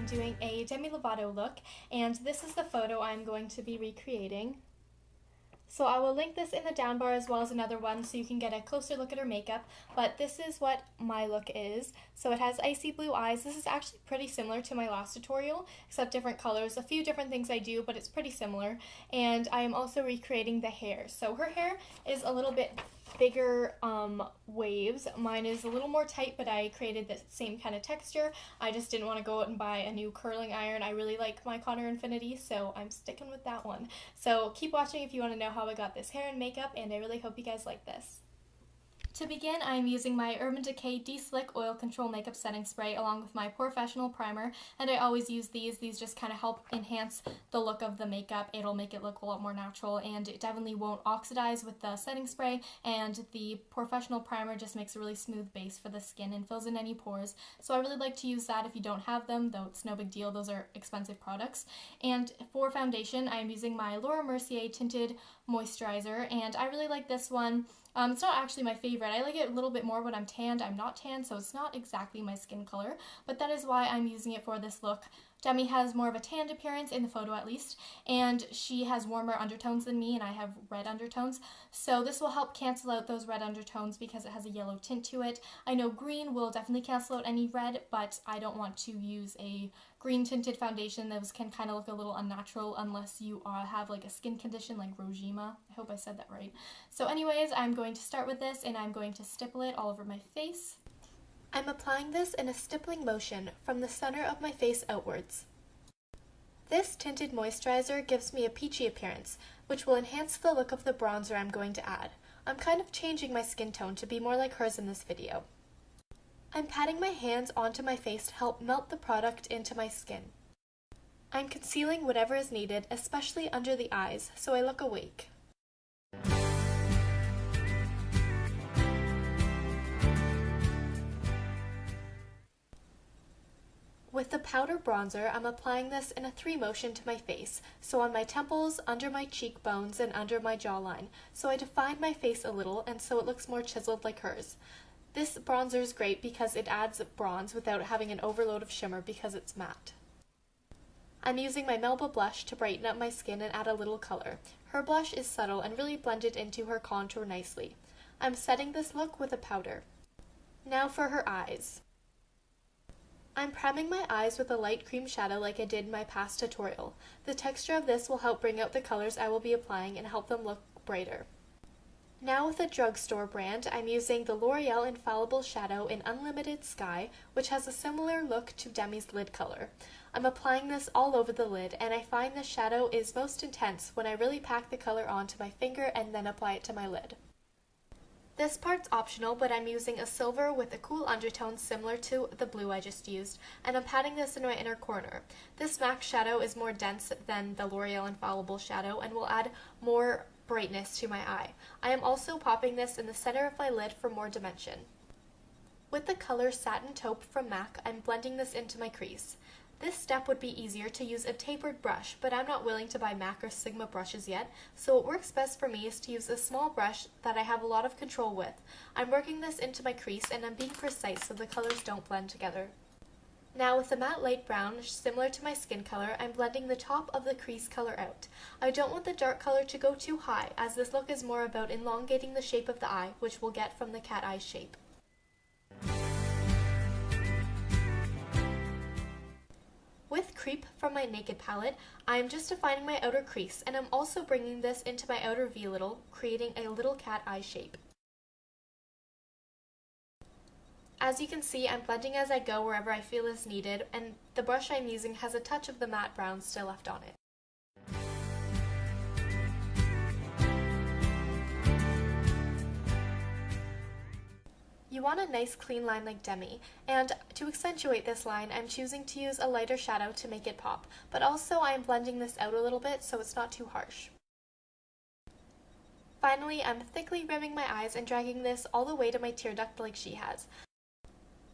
I'm doing a Demi Lovato look, and this is the photo I'm going to be recreating. So I will link this in the down bar as well as another one so you can get a closer look at her makeup, but this is what my look is. So it has icy blue eyes. This is actually pretty similar to my last tutorial, except different colors. A few different things I do, but it's pretty similar. And I am also recreating the hair. So her hair is a little bit bigger waves. Mine is a little more tight, but I created the same kind of texture. I just didn't want to go out and buy a new curling iron. I really like my Conner Infinity, so I'm sticking with that one. So keep watching if you want to know how I got this hair and makeup, and I really hope you guys like this. To begin, I am using my Urban Decay De-Slick Oil Control Makeup Setting Spray along with my Professional Primer, and I always use these. These just kind of help enhance the look of the makeup. It'll make it look a lot more natural, and it definitely won't oxidize with the setting spray, and the Professional Primer just makes a really smooth base for the skin and fills in any pores. So I really like to use that if you don't have them, though it's no big deal. Those are expensive products. And for foundation, I am using my Laura Mercier Tinted Moisturizer, and I really like this one. It's not actually my favorite. I like it a little bit more when I'm tanned. I'm not tanned, so it's not exactly my skin color, but that is why I'm using it for this look. Demi has more of a tanned appearance, in the photo at least, and she has warmer undertones than me, and I have red undertones, so this will help cancel out those red undertones because it has a yellow tint to it. I know green will definitely cancel out any red, but I don't want to use a green tinted foundation. Those can kind of look a little unnatural unless you have like a skin condition like rosacea. I hope I said that right. So anyways, I'm going to start with this, and I'm going to stipple it all over my face. I'm applying this in a stippling motion from the center of my face outwards. This tinted moisturizer gives me a peachy appearance, which will enhance the look of the bronzer I'm going to add. I'm kind of changing my skin tone to be more like hers in this video. I'm patting my hands onto my face to help melt the product into my skin. I'm concealing whatever is needed, especially under the eyes, so I look awake. With the powder bronzer, I'm applying this in a 3 motion to my face, so on my temples, under my cheekbones, and under my jawline, so I define my face a little and so it looks more chiseled like hers. This bronzer is great because it adds bronze without having an overload of shimmer because it's matte. I'm using my Melba blush to brighten up my skin and add a little color. Her blush is subtle and really blended into her contour nicely. I'm setting this look with a powder. Now for her eyes. I'm priming my eyes with a light cream shadow like I did in my past tutorial. The texture of this will help bring out the colors I will be applying and help them look brighter. Now with a drugstore brand, I'm using the L'Oreal Infallible Shadow in Unlimited Sky, which has a similar look to Demi's lid color. I'm applying this all over the lid, and I find the shadow is most intense when I really pack the color onto my finger and then apply it to my lid. This part's optional, but I'm using a silver with a cool undertone similar to the blue I just used, and I'm patting this in my inner corner. This MAC shadow is more dense than the L'Oreal Infallible Shadow and will add more brightness to my eye. I am also popping this in the center of my lid for more dimension. With the color Satin Taupe from MAC, I'm blending this into my crease. This step would be easier to use a tapered brush, but I'm not willing to buy MAC or Sigma brushes yet, so what works best for me is to use a small brush that I have a lot of control with. I'm working this into my crease and I'm being precise so the colors don't blend together. Now with a matte light brown, similar to my skin color, I'm blending the top of the crease color out. I don't want the dark color to go too high, as this look is more about elongating the shape of the eye, which we'll get from the cat eye shape. With Creep from my Naked palette, I am just defining my outer crease, and I'm also bringing this into my outer V little, creating a little cat eye shape. As you can see, I'm blending as I go wherever I feel is needed, and the brush I'm using has a touch of the matte brown still left on it. You want a nice clean line like Demi, and to accentuate this line, I'm choosing to use a lighter shadow to make it pop, but also I'm blending this out a little bit so it's not too harsh. Finally, I'm thickly rimming my eyes and dragging this all the way to my tear duct like she has.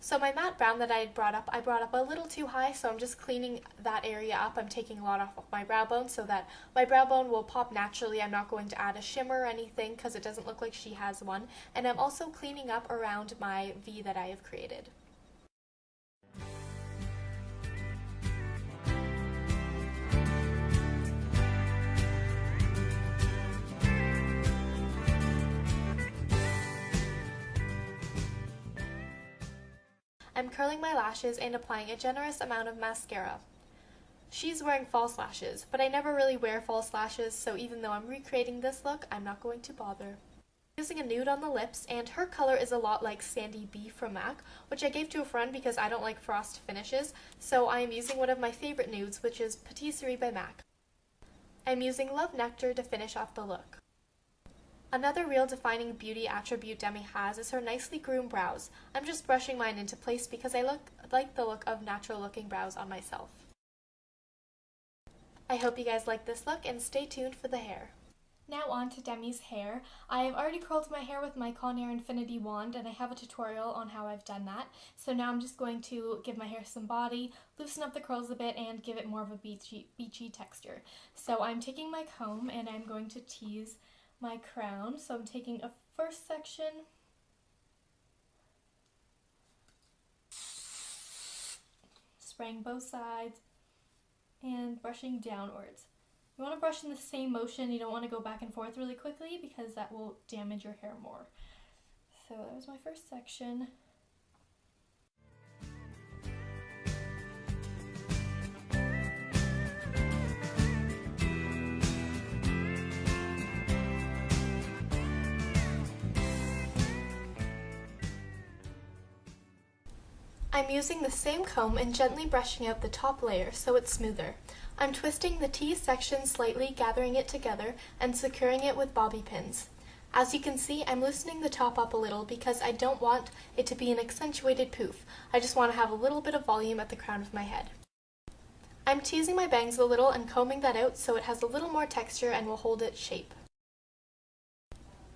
So my matte brown that I brought up a little too high, so I'm just cleaning that area up. I'm taking a lot off of my brow bone so that my brow bone will pop naturally. I'm not going to add a shimmer or anything because it doesn't look like she has one. And I'm also cleaning up around my V that I have created. I'm curling my lashes and applying a generous amount of mascara. She's wearing false lashes, but I never really wear false lashes, so even though I'm recreating this look, I'm not going to bother. Using a nude on the lips, and her color is a lot like Sandy B from MAC, which I gave to a friend because I don't like frost finishes, so I am using one of my favorite nudes, which is Patisserie by MAC. I'm using Love Nectar to finish off the look. Another real defining beauty attribute Demi has is her nicely groomed brows. I'm just brushing mine into place because I like the look of natural looking brows on myself. I hope you guys like this look and stay tuned for the hair. Now on to Demi's hair. I have already curled my hair with my Conair Infinity wand and I have a tutorial on how I've done that. So now I'm just going to give my hair some body, loosen up the curls a bit, and give it more of a beachy texture. So I'm taking my comb and I'm going to tease my crown. So I'm taking a first section, spraying both sides, and brushing downwards. You want to brush in the same motion, you don't want to go back and forth really quickly because that will damage your hair more. So that was my first section. I'm using the same comb and gently brushing out the top layer so it's smoother. I'm twisting the T section slightly, gathering it together, and securing it with bobby pins. As you can see, I'm loosening the top up a little because I don't want it to be an accentuated poof. I just want to have a little bit of volume at the crown of my head. I'm teasing my bangs a little and combing that out so it has a little more texture and will hold its shape.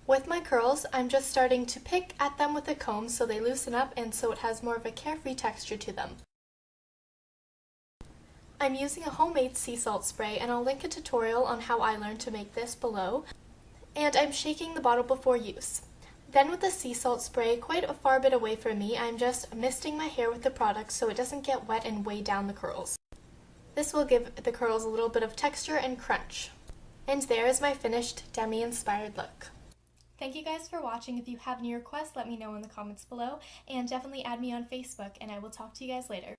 With my curls, I'm just starting to pick at them with a comb so they loosen up and so it has more of a carefree texture to them. I'm using a homemade sea salt spray and I'll link a tutorial on how I learned to make this below. And I'm shaking the bottle before use. Then with the sea salt spray, quite a far bit away from me, I'm just misting my hair with the product so it doesn't get wet and weigh down the curls. This will give the curls a little bit of texture and crunch. And there is my finished Demi-inspired look. Thank you guys for watching. If you have any requests, let me know in the comments below, and definitely add me on Facebook, and I will talk to you guys later.